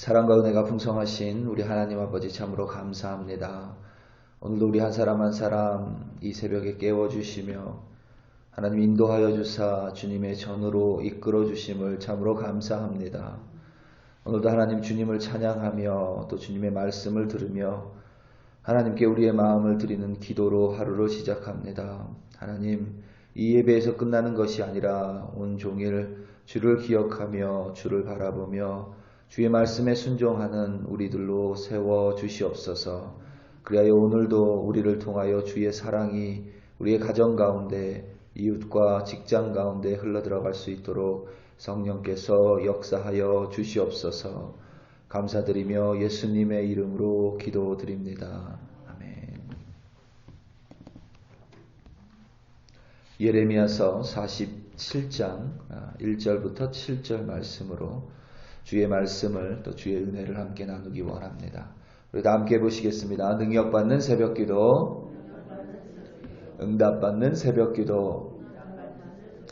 사랑과 은혜가 풍성하신 우리 하나님 아버지 참으로 감사합니다. 오늘도 우리 한 사람 한 사람 이 새벽에 깨워주시며 하나님 인도하여 주사 주님의 전으로 이끌어 주심을 참으로 감사합니다. 오늘도 하나님 주님을 찬양하며 또 주님의 말씀을 들으며 하나님께 우리의 마음을 드리는 기도로 하루를 시작합니다. 하나님, 이 예배에서 끝나는 것이 아니라 온종일 주를 기억하며 주를 바라보며 주의 말씀에 순종하는 우리들로 세워 주시옵소서. 그리하여 오늘도 우리를 통하여 주의 사랑이 우리의 가정 가운데 이웃과 직장 가운데 흘러들어갈 수 있도록 성령께서 역사하여 주시옵소서. 감사드리며 예수님의 이름으로 기도드립니다. 아멘. 예레미야서 47장 1절부터 7절 말씀으로 주의 말씀을 또 주의 은혜를 함께 나누기 원합니다. 우리 다 함께 보시겠습니다. 능력받는 새벽기도, 응답받는 새벽기도,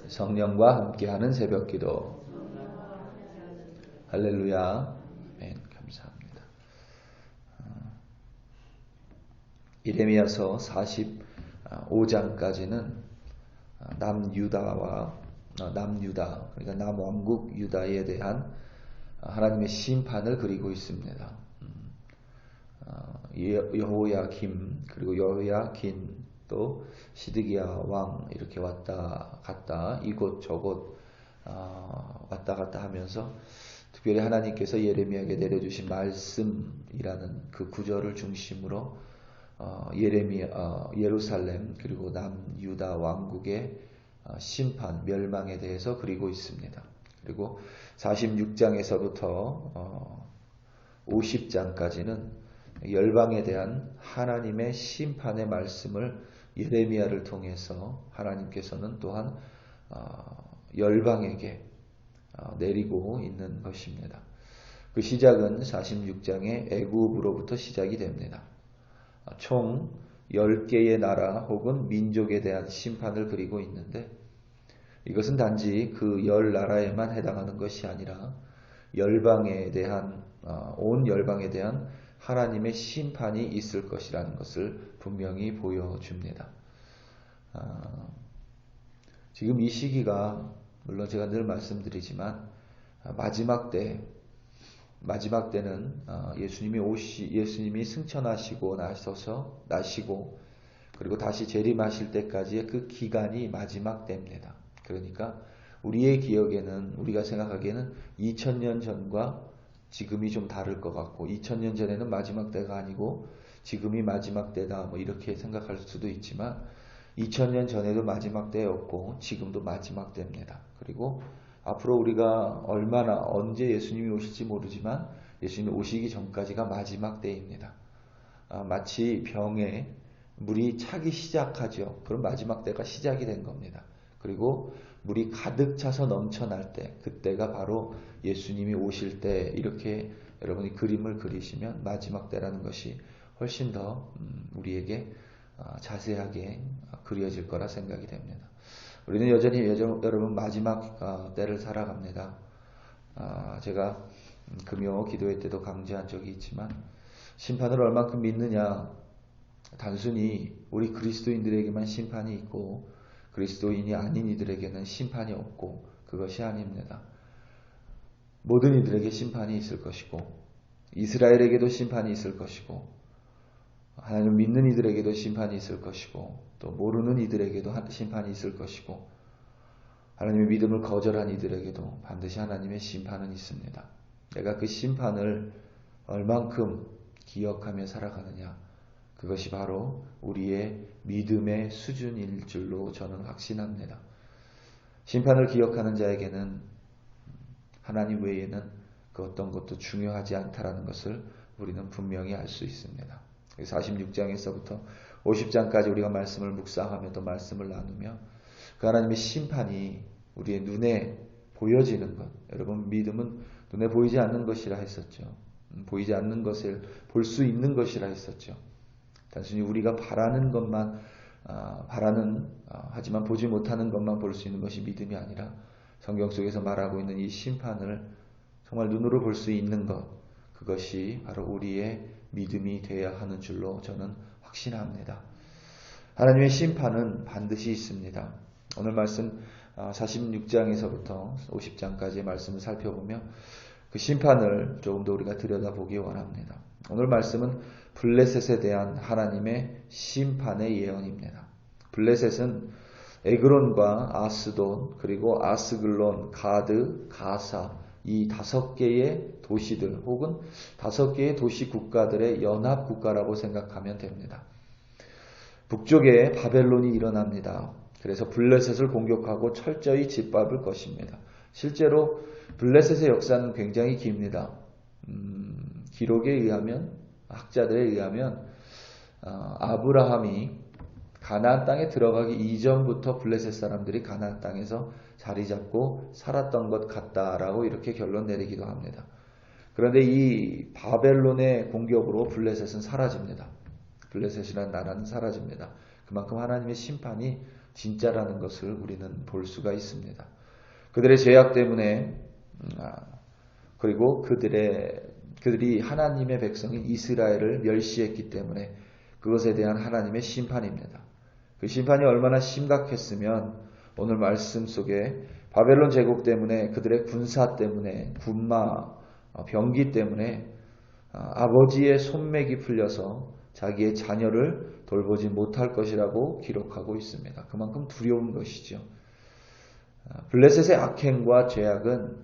성령과 함께하는 새벽기도. 할렐루야. 아멘. 감사합니다. 예레미야서 45장까지는 남유다, 그러니까 남왕국 유다에 대한 하나님의 심판을 그리고 있습니다. 여호야김 그리고 여호야긴 또 시드기야 왕 이렇게 왔다 갔다 이곳저곳 왔다 갔다 하면서 특별히 하나님께서 예레미야에게 내려주신 말씀이라는 그 구절을 중심으로 예루살렘 그리고 남유다 왕국의 심판, 멸망에 대해서 그리고 있습니다. 그리고 46장에서부터 50장까지는 열방에 대한 하나님의 심판의 말씀을 예레미야를 통해서 하나님께서는 또한 열방에게 내리고 있는 것입니다. 그 시작은 46장의 애굽으로부터 시작이 됩니다. 총 10개의 나라 혹은 민족에 대한 심판을 그리고 있는데 이것은 단지 그 10나라에만 해당하는 것이 아니라 열방에 대한 온 열방에 대한 하나님의 심판이 있을 것이라는 것을 분명히 보여줍니다. 지금 이 시기가 물론 제가 늘 말씀드리지만 마지막 때는 예수님이 승천하시고 나시고 그리고 다시 재림하실 때까지의 그 기간이 마지막 때입니다. 그러니까 우리의 기억에는 우리가 생각하기에는 2000년 전과 지금이 좀 다를 것 같고 2000년 전에는 마지막 때가 아니고 지금이 마지막 때다 뭐 이렇게 생각할 수도 있지만 2000년 전에도 마지막 때였고 지금도 마지막 때입니다. 그리고 앞으로 우리가 언제 예수님이 오실지 모르지만 예수님이 오시기 전까지가 마지막 때입니다. 마치 병에 물이 차기 시작하죠. 그럼 마지막 때가 시작이 된 겁니다. 그리고 물이 가득 차서 넘쳐날 때, 그때가 바로 예수님이 오실 때 이렇게 여러분이 그림을 그리시면 마지막 때라는 것이 훨씬 더 우리에게 자세하게 그려질 거라 생각이 됩니다. 우리는 여전히 여러분 마지막 때를 살아갑니다. 제가 금요 기도회 때도 강조한 적이 있지만 심판을 얼만큼 믿느냐, 단순히 우리 그리스도인들에게만 심판이 있고 그리스도인이 아닌 이들에게는 심판이 없고 그것이 아닙니다. 모든 이들에게 심판이 있을 것이고 이스라엘에게도 심판이 있을 것이고 하나님을 믿는 이들에게도 심판이 있을 것이고 또 모르는 이들에게도 심판이 있을 것이고 하나님의 믿음을 거절한 이들에게도 반드시 하나님의 심판은 있습니다. 내가 그 심판을 얼만큼 기억하며 살아가느냐, 그것이 바로 우리의 믿음의 수준일 줄로 저는 확신합니다. 심판을 기억하는 자에게는 하나님 외에는 그 어떤 것도 중요하지 않다라는 것을 우리는 분명히 알 수 있습니다. 46장에서부터 50장까지 우리가 말씀을 묵상하며 또 말씀을 나누며 그 하나님의 심판이 우리의 눈에 보여지는 것. 여러분 믿음은 눈에 보이지 않는 것이라 했었죠. 보이지 않는 것을 볼 수 있는 것이라 했었죠. 단순히 우리가 바라는 것만 하지만 보지 못하는 것만 볼 수 있는 것이 믿음이 아니라 성경 속에서 말하고 있는 이 심판을 정말 눈으로 볼 수 있는 것, 그것이 바로 우리의 믿음이 되어야 하는 줄로 저는 확신합니다. 하나님의 심판은 반드시 있습니다. 오늘 말씀 46장에서부터 50장까지의 말씀을 살펴보며 그 심판을 조금 더 우리가 들여다보기 원합니다. 오늘 말씀은 블레셋에 대한 하나님의 심판의 예언입니다. 블레셋은 에그론과 아스돈, 그리고 아스글론, 가드, 가사 이 5개의 도시들 혹은 5개의 도시 국가들의 연합 국가라고 생각하면 됩니다. 북쪽에 바벨론이 일어납니다. 그래서 블레셋을 공격하고 철저히 짓밟을 것입니다. 실제로 블레셋의 역사는 굉장히 깁니다. 기록에 의하면, 학자들에 의하면 아브라함이 가나안 땅에 들어가기 이전부터 블레셋 사람들이 가나안 땅에서 자리 잡고 살았던 것 같다라고 이렇게 결론 내리기도 합니다. 그런데 이 바벨론의 공격으로 블레셋은 사라집니다. 블레셋이라는 나라는 사라집니다. 그만큼 하나님의 심판이 진짜라는 것을 우리는 볼 수가 있습니다. 그들의 죄악 때문에 그리고 그들이 하나님의 백성인 이스라엘을 멸시했기 때문에 그것에 대한 하나님의 심판입니다. 그 심판이 얼마나 심각했으면 오늘 말씀 속에 바벨론 제국 때문에 그들의 군사 때문에 군마 병기 때문에 아버지의 손맥이 풀려서 자기의 자녀를 돌보지 못할 것이라고 기록하고 있습니다. 그만큼 두려운 것이죠. 블레셋의 악행과 죄악은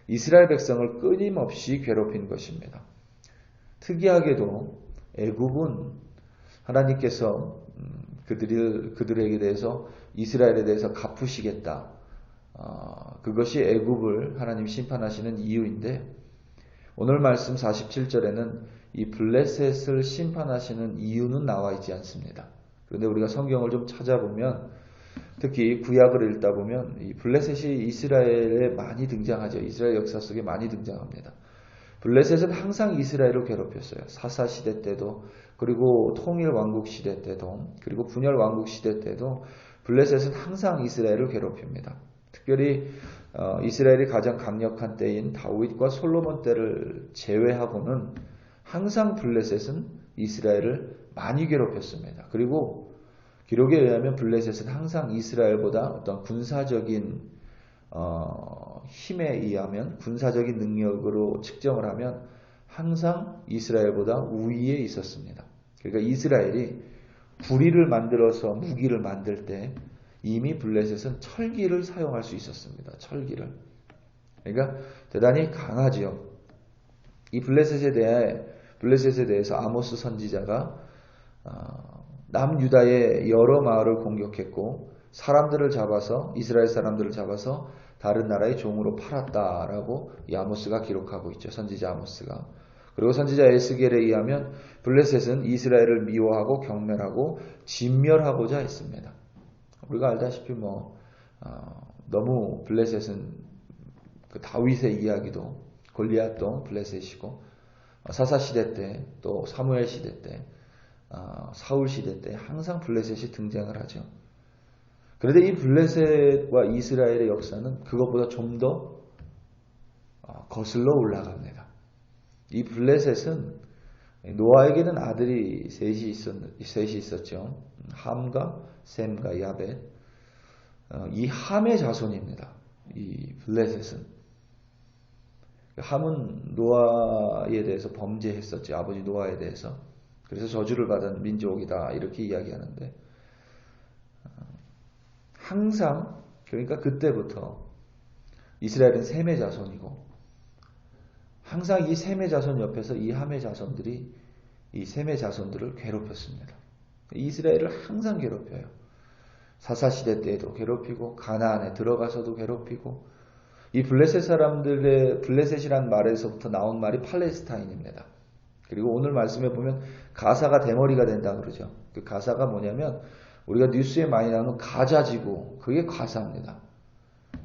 이스라엘 백성을 끊임없이 괴롭힌 것입니다. 특이하게도 애굽은 하나님께서 그들에게 대해서 이스라엘에 대해서 갚으시겠다. 그것이 애굽을 하나님 심판하시는 이유인데 오늘 말씀 47절에는 이 블레셋을 심판하시는 이유는 나와 있지 않습니다. 그런데 우리가 성경을 좀 찾아보면 특히 구약을 읽다 보면 이 블레셋이 이스라엘에 많이 등장하죠. 이스라엘 역사 속에 많이 등장합니다. 블레셋은 항상 이스라엘을 괴롭혔어요. 사사 시대 때도 그리고 통일 왕국 시대 때도 그리고 분열 왕국 시대 때도 블레셋은 항상 이스라엘을 괴롭힙니다. 특별히 이스라엘이 가장 강력한 때인 다윗과 솔로몬 때를 제외하고는 항상 블레셋은 이스라엘을 많이 괴롭혔습니다. 그리고 기록에 의하면 블레셋은 항상 이스라엘보다 어떤 군사적인 힘에 의하면 군사적인 능력으로 측정을 하면 항상 이스라엘보다 우위에 있었습니다. 그러니까 이스라엘이 부리를 만들어서 무기를 만들 때 이미 블레셋은 철기를 사용할 수 있었습니다. 철기를. 그러니까 대단히 강하지요. 이 블레셋에 대해서 아모스 선지자가 남유다의 여러 마을을 공격했고 사람들을 잡아서 이스라엘 사람들을 잡아서 다른 나라의 종으로 팔았다라고 이 아모스가 기록하고 있죠. 선지자 아모스가. 그리고 선지자 에스겔에 의하면 블레셋은 이스라엘을 미워하고 경멸하고 진멸하고자 했습니다. 우리가 알다시피 너무 블레셋은 그 다윗의 이야기도 골리앗도 블레셋이고 사사 시대 때 또 사무엘 시대 때 사울 시대 때 항상 블레셋이 등장을 하죠. 그런데 이 블레셋과 이스라엘의 역사는 그것보다 좀 더 거슬러 올라갑니다. 이 블레셋은 노아에게는 아들이 셋이 있었죠. 함과 셈과 야벳. 이 함의 자손입니다. 이 블레셋은. 함은 노아에 대해서 범죄했었죠. 아버지 노아에 대해서. 그래서 저주를 받은 민족이다. 이렇게 이야기하는데 항상 그러니까 그때부터 이스라엘은 셈의 자손이고 항상 이 셈의 자손 옆에서 이 함의 자손들이 이 셈의 자손들을 괴롭혔습니다. 이스라엘을 항상 괴롭혀요. 사사시대 때에도 괴롭히고 가나안에 들어가서도 괴롭히고 이 블레셋이란 말에서부터 나온 말이 팔레스타인입니다. 그리고 오늘 말씀에 보면 가사가 대머리가 된다 그러죠. 그 가사가 뭐냐면 우리가 뉴스에 많이 나오는 가자지구 그게 가사입니다.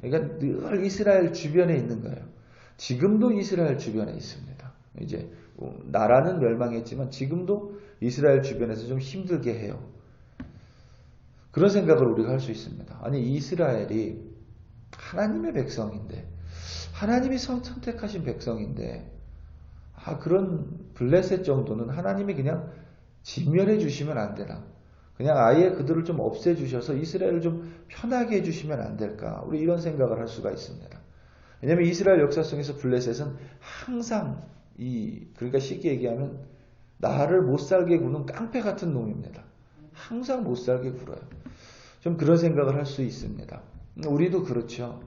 그러니까 늘 이스라엘 주변에 있는 거예요. 지금도 이스라엘 주변에 있습니다. 이제 나라는 멸망했지만 지금도 이스라엘 주변에서 좀 힘들게 해요. 그런 생각을 우리가 할 수 있습니다. 아니 이스라엘이 하나님의 백성인데 하나님이 선택하신 백성인데 그런 블레셋 정도는 하나님이 그냥 진멸해 주시면 안 되나? 그냥 아예 그들을 좀 없애 주셔서 이스라엘을 좀 편하게 해 주시면 안 될까? 우리 이런 생각을 할 수가 있습니다. 왜냐하면 이스라엘 역사 속에서 블레셋은 항상 그러니까 쉽게 얘기하면 나를 못 살게 구는 깡패 같은 놈입니다. 항상 못 살게 굴어요. 좀 그런 생각을 할 수 있습니다. 우리도 그렇죠.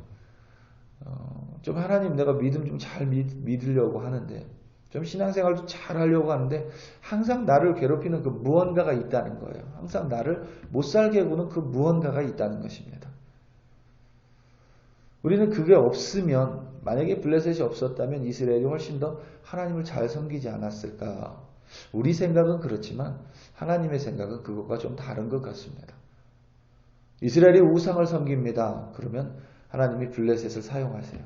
좀 하나님 내가 믿음 좀 잘 믿으려고 하는데 좀 신앙생활도 잘 하려고 하는데 항상 나를 괴롭히는 그 무언가가 있다는 거예요. 항상 나를 못 살게 구는 그 무언가가 있다는 것입니다. 우리는 그게 없으면 만약에 블레셋이 없었다면 이스라엘이 훨씬 더 하나님을 잘 섬기지 않았을까. 우리 생각은 그렇지만 하나님의 생각은 그것과 좀 다른 것 같습니다. 이스라엘이 우상을 섬깁니다. 그러면 하나님이 블레셋을 사용하세요.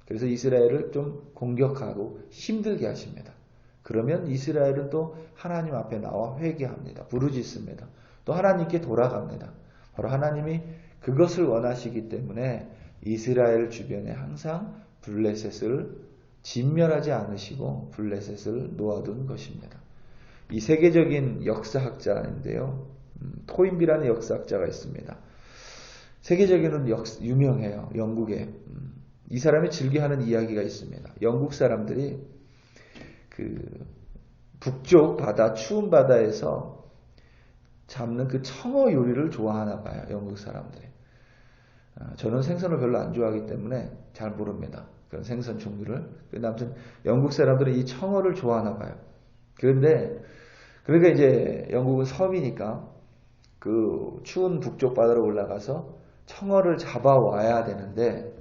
그래서 이스라엘을 좀 공격하고 힘들게 하십니다. 그러면 이스라엘은 또 하나님 앞에 나와 회개합니다. 부르짖습니다. 또 하나님께 돌아갑니다. 바로 하나님이 그것을 원하시기 때문에 이스라엘 주변에 항상 블레셋을 진멸하지 않으시고 블레셋을 놓아둔 것입니다. 이 세계적인 역사학자인데요. 토인비라는 역사학자가 있습니다. 세계적으로는 유명해요. 영국에. 이 사람이 즐겨하는 이야기가 있습니다. 영국 사람들이 그 북쪽 바다, 추운 바다에서 잡는 그 청어 요리를 좋아하나 봐요. 영국 사람들이. 저는 생선을 별로 안 좋아하기 때문에 잘 모릅니다. 그런 생선 종류를. 그런데 아무튼 영국 사람들은 이 청어를 좋아하나 봐요. 그러니까 이제 영국은 섬이니까 그 추운 북쪽 바다로 올라가서 청어를 잡아와야 되는데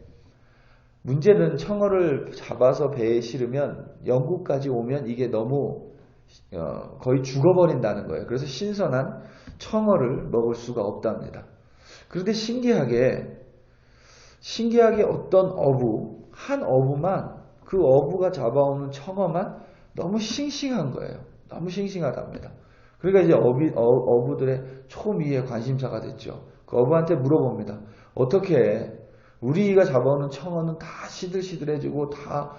문제는 청어를 잡아서 배에 실으면 영국까지 오면 이게 너무 거의 죽어버린다는 거예요. 그래서 신선한 청어를 먹을 수가 없답니다. 그런데 신기하게 어떤 한 어부만 그 어부가 잡아오는 청어만 너무 싱싱한 거예요. 너무 싱싱하답니다. 그러니까 이제 어부들의 초미의 관심사가 됐죠. 그 어부한테 물어봅니다. 어떻게 우리가 잡아오는 청어는 다 시들시들해지고 다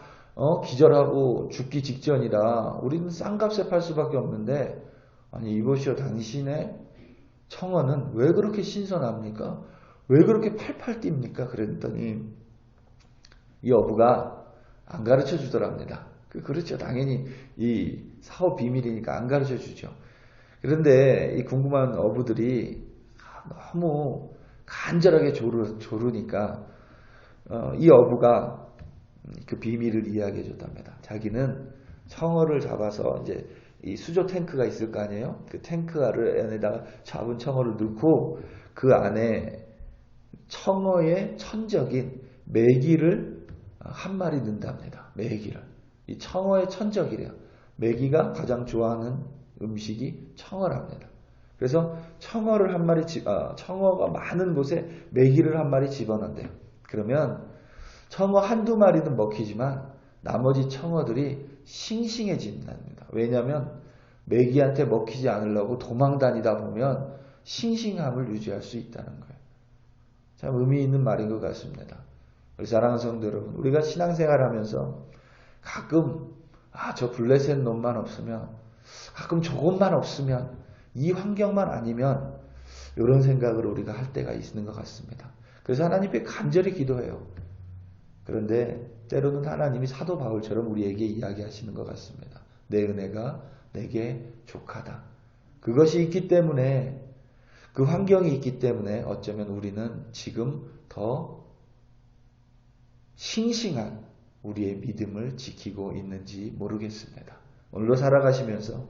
기절하고 죽기 직전이라 우리는 싼 값에 팔 수밖에 없는데 아니 이보시오 당신의 청어는 왜 그렇게 신선합니까? 왜 그렇게 팔팔 뜁니까? 그랬더니 이 어부가 안 가르쳐 주더랍니다. 그렇죠. 당연히 이 사업 비밀이니까 안 가르쳐 주죠. 그런데 이 궁금한 어부들이 너무 간절하게 조르니까 이 어부가 그 비밀을 이야기해 줬답니다. 자기는 청어를 잡아서 이제 이 수조 탱크가 있을 거 아니에요? 그 탱크 안에다가 잡은 청어를 넣고 그 안에 청어의 천적인 메기를 한 마리 넣는답니다. 메기를. 이 청어의 천적이래요. 메기가 가장 좋아하는 음식이 청어랍니다. 그래서 청어를 한 마리 청어가 많은 곳에 메기를 한 마리 집어넣는대요. 그러면 청어 한두 마리는 먹히지만 나머지 청어들이 싱싱해진답니다. 왜냐하면 메기한테 먹히지 않으려고 도망 다니다 보면 싱싱함을 유지할 수 있다는 거예요. 참 의미 있는 말인 것 같습니다. 우리 사랑하는 성도 여러분, 우리가 신앙생활하면서 가끔 저 블레셋 놈만 없으면 가끔 저것만 없으면 이 환경만 아니면 이런 생각을 우리가 할 때가 있는 것 같습니다. 그래서 하나님께 간절히 기도해요. 그런데 때로는 하나님이 사도 바울처럼 우리에게 이야기하시는 것 같습니다. 내 은혜가 내게 족하다. 그것이 있기 때문에 그 환경이 있기 때문에 어쩌면 우리는 지금 더 싱싱한 우리의 믿음을 지키고 있는지 모르겠습니다. 오늘도 살아가시면서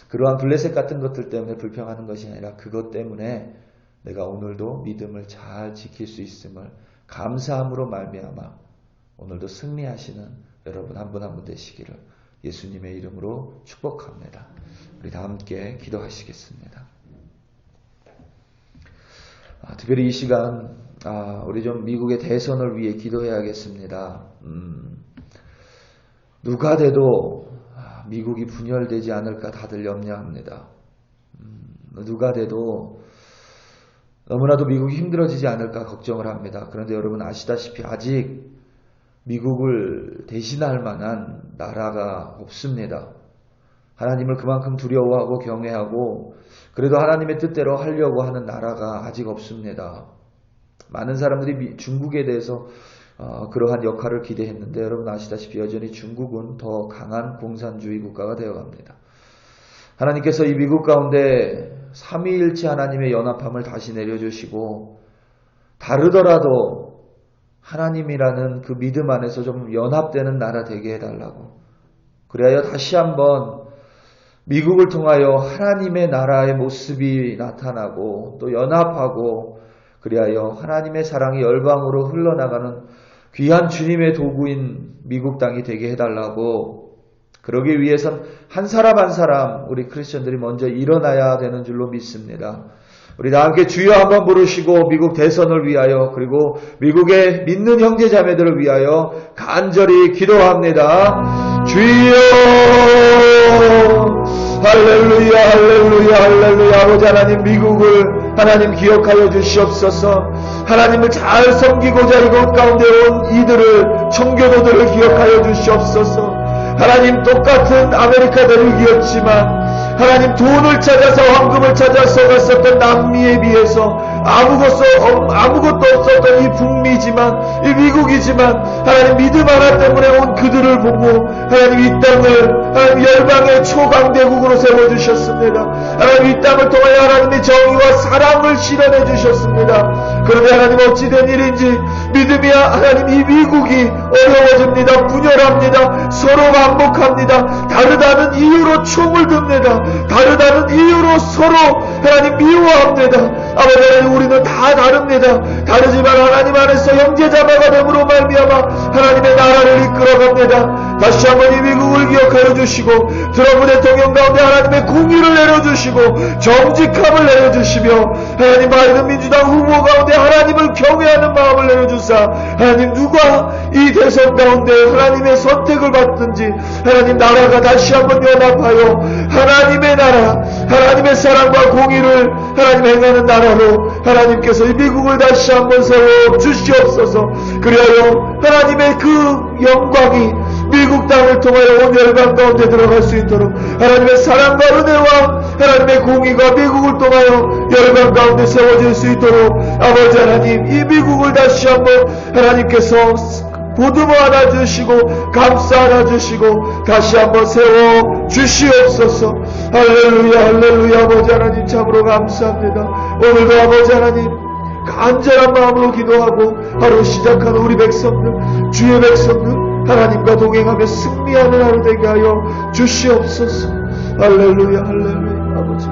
그러한 블레셋 같은 것들 때문에 불평하는 것이 아니라 그것 때문에 내가 오늘도 믿음을 잘 지킬 수 있음을 감사함으로 말미암아 오늘도 승리하시는 여러분 한 분 한 분 되시기를 예수님의 이름으로 축복합니다. 우리 다 함께 기도하시겠습니다. 특별히 이 시간 우리 좀 미국의 대선을 위해 기도해야겠습니다. 누가 돼도 미국이 분열되지 않을까 다들 염려합니다. 누가 돼도 너무나도 미국이 힘들어지지 않을까 걱정을 합니다. 그런데 여러분 아시다시피 아직 미국을 대신할 만한 나라가 없습니다. 하나님을 그만큼 두려워하고 경외하고 그래도 하나님의 뜻대로 하려고 하는 나라가 아직 없습니다. 많은 사람들이 중국에 대해서 그러한 역할을 기대했는데 여러분 아시다시피 여전히 중국은 더 강한 공산주의 국가가 되어갑니다. 하나님께서 이 미국 가운데 삼위일체 하나님의 연합함을 다시 내려주시고 다르더라도 하나님이라는 그 믿음 안에서 좀 연합되는 나라 되게 해달라고, 그래야 다시 한번 미국을 통하여 하나님의 나라의 모습이 나타나고 또 연합하고 그리하여 하나님의 사랑이 열방으로 흘러나가는 귀한 주님의 도구인 미국 땅이 되게 해달라고, 그러기 위해선 한 사람 한 사람 우리 크리스천들이 먼저 일어나야 되는 줄로 믿습니다. 우리 다 함께 주여 한번 부르시고 미국 대선을 위하여 그리고 미국의 믿는 형제자매들을 위하여 간절히 기도합니다. 주여 할렐루야 할렐루야 할렐루야. 아버지 하나님, 미국을 하나님 기억하여 주시옵소서. 하나님을 잘 섬기고자 이곳 가운데 온 이들을, 청교도들을 기억하여 주시옵소서. 하나님, 똑같은 아메리카 대륙이었지만 하나님, 돈을 찾아서 황금을 찾아서 갔었던 남미에 비해서 아무것도 없었던 이 북미지만, 이 미국이지만 하나님 믿음 하나 때문에 온 그들을 보고 하나님 이 땅을 하나님 열방의 초강대국으로 세워주셨습니다. 하나님 이 땅을 통하여 하나님의 정의와 사랑을 실현해 주셨습니다. 그런데 하나님 어찌된 일인지 믿음이 하나님 이 미국이 어려워집니다. 분열합니다. 서로 반복합니다. 다르다는 이유로 총을 듭니다. 다르다는 이유로 서로 하나님 미워합니다. 아버지 하나님, 우리는 다 다릅니다. 다르지만 하나님 안에서 형제자매가 됨으로 말미암아 하나님의 나라를 이끌어갑니다. 다시 한번 이 미국을 기억하여 주시고 트럼프 대통령 가운데 하나님의 공의를 내려주시고 정직함을 내려주시며 하나님 바이든 민주당 후보 가운데 하나님을 경외하는 마음을 내려주사 하나님 누가 이 대선 가운데 하나님의 선택을 받든지 하나님 나라가 다시 한번 연합하여 하나님의 나라, 하나님의 사랑과 공의를 하나님 행하는 나라로 하나님께서 이 미국을 다시 한번 세워 주시옵소서. 그리하여 하나님의 그 영광이 미국 땅을 통하여 온 열방 가운데 들어갈 수 있도록 하나님의 사랑과 은혜와 하나님의 공의가 미국을 통하여 열방 가운데 세워질 수 있도록 아버지 하나님, 이 미국을 다시 한번 하나님께서 보듬어 안아주시고 감싸 안아주시고 다시 한번 세워 주시옵소서. 할렐루야 할렐루야. 아버지 하나님 참으로 감사합니다. 오늘도 아버지 하나님 간절한 마음으로 기도하고 하루 시작하는 우리 백성들, 주의 백성들 하나님과 동행하며 승리하는 하루 되게 하여 주시옵소서. 할렐루야 할렐루야. 아버지